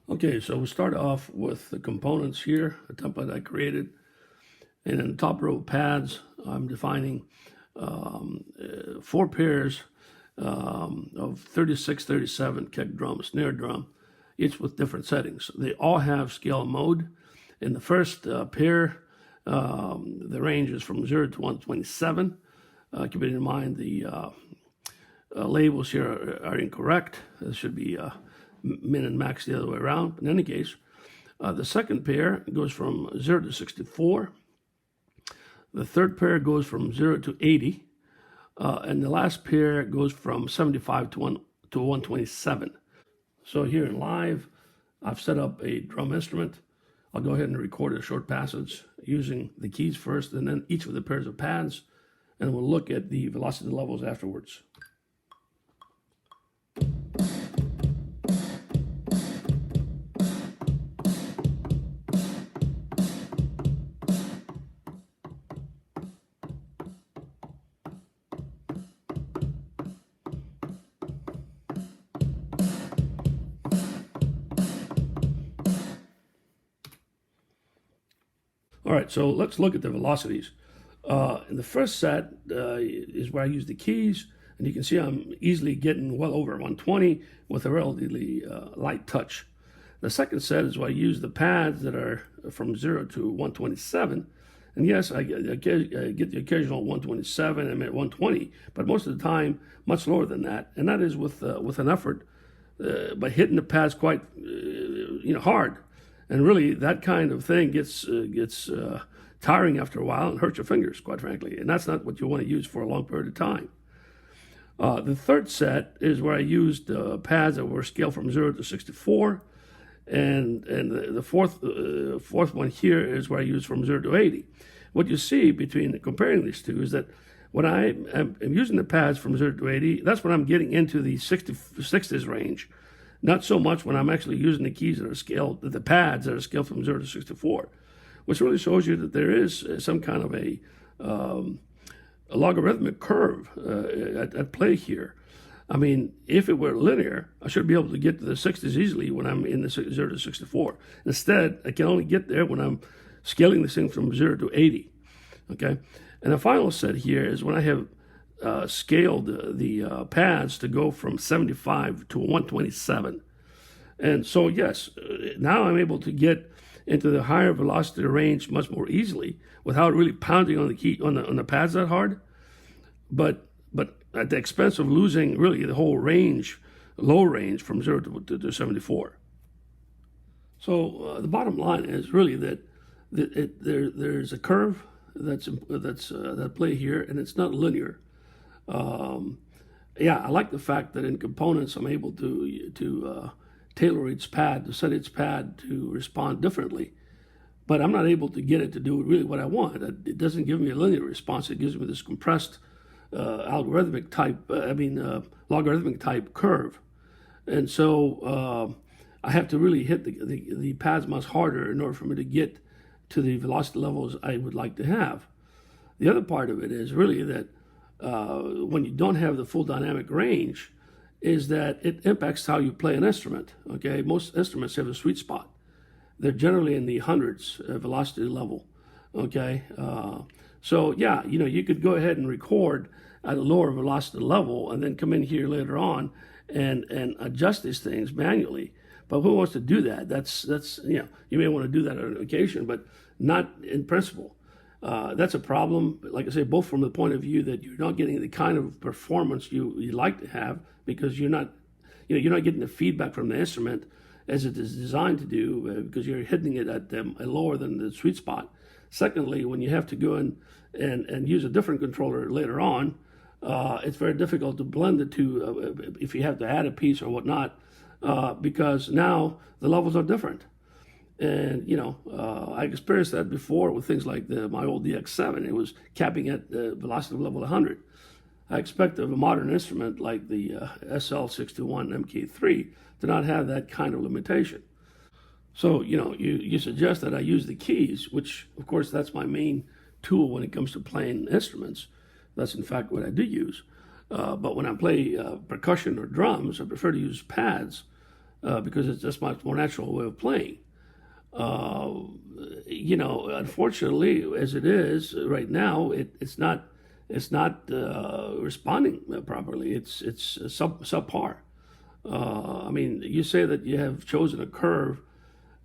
Okay, so we'll start off with the components here, a template I created. And in the top row of pads, I'm defining 4 pairs of 36, 37 kick drum, snare drum, each with different settings. They all have scale mode. In the first pair, the range is from 0 to 127. Keeping in mind the labels here are incorrect. This should be min and max the other way around. In any case, the second pair goes from 0 to 64. The third pair goes from 0 to 80. And the last pair goes from 75 to 127. So here in live, I've set up a drum instrument. I'll go ahead and record a short passage using the keys first and then each of the pairs of pads, and we'll look at the velocity levels afterwards. All right, so let's look at the velocities. In the first set is where I use the keys, and you can see I'm easily getting well over 120 with a relatively light touch. The second set is where I use the pads that are from 0 to 127. And yes, I get the occasional 127 and at 120, but most of the time much lower than that. And that is with an effort by hitting the pads quite hard. And really, that kind of thing gets tiring after a while and hurts your fingers, quite frankly. And that's not what you want to use for a long period of time. The third set is where I used pads that were scaled from 0 to 64. And the fourth one here is where I use from 0 to 80. What you see between comparing these two is that when I am using the pads from 0 to 80, that's when I'm getting into the 60s range. Not so much when I'm actually using the keys that are scaled, the pads that are scaled from 0 to 64, which really shows you that there is some kind of a logarithmic curve at play here. I mean, if it were linear, I should be able to get to the 60s easily when I'm in the 0 to 64. Instead, I can only get there when I'm scaling this thing from 0 to 80, okay? And the final set here is when I have scaled the pads to go from 75 to 127. And so, yes, now I'm able to get into the higher velocity range much more easily without really pounding on the key on the pads that hard. But at the expense of losing really the whole range, low range from 0 to 74. So the bottom line is really that there's a curve that's at play here, and it's not linear. Yeah, I like the fact that in components I'm able to tailor its pad, to set its pad to respond differently. But I'm not able to get it to do really what I want. It doesn't give me a linear response. It gives me this compressed logarithmic type curve. And so I have to really hit the pads much harder in order for me to get to the velocity levels I would like to have. The other part of it is really that when you don't have the full dynamic range, is that it impacts how you play an instrument. Okay, most instruments have a sweet spot. They're generally in the hundreds velocity level. Okay, so yeah, you could go ahead and record at a lower velocity level and then come in here later on and adjust these things manually. But who wants to do that? That's you may want to do that on occasion, but not in principle. That's a problem, like I say, both from the point of view that you're not getting the kind of performance you like to have because you're not getting the feedback from the instrument as it is designed to do because you're hitting it at lower than the sweet spot. Secondly, when you have to go in and use a different controller later on, it's very difficult to blend the two if you have to add a piece or whatnot because now the levels are different. And, I experienced that before with things like my old DX7. It was capping at the velocity level 100. I expect of a modern instrument like the SL61 MkIII to not have that kind of limitation. So, you suggest that I use the keys, which, of course, that's my main tool when it comes to playing instruments. That's, in fact, what I do use. But when I play percussion or drums, I prefer to use pads because it's just much more natural way of playing. Unfortunately, as it is right now, it's not responding properly. It's subpar. You say that you have chosen a curve.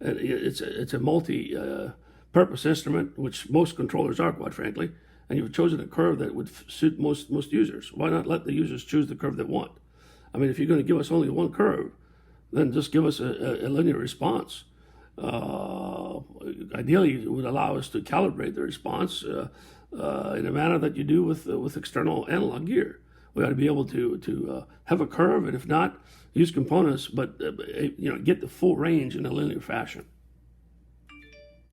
It's a multi-purpose instrument, which most controllers are, quite frankly, and you've chosen a curve that would suit most users. Why not let the users choose the curve they want? If you're going to give us only one curve, then just give us a linear response. Ideally, it would allow us to calibrate the response in a manner that you do with external analog gear. We ought to be able to have a curve, and if not, use components, but get the full range in a linear fashion.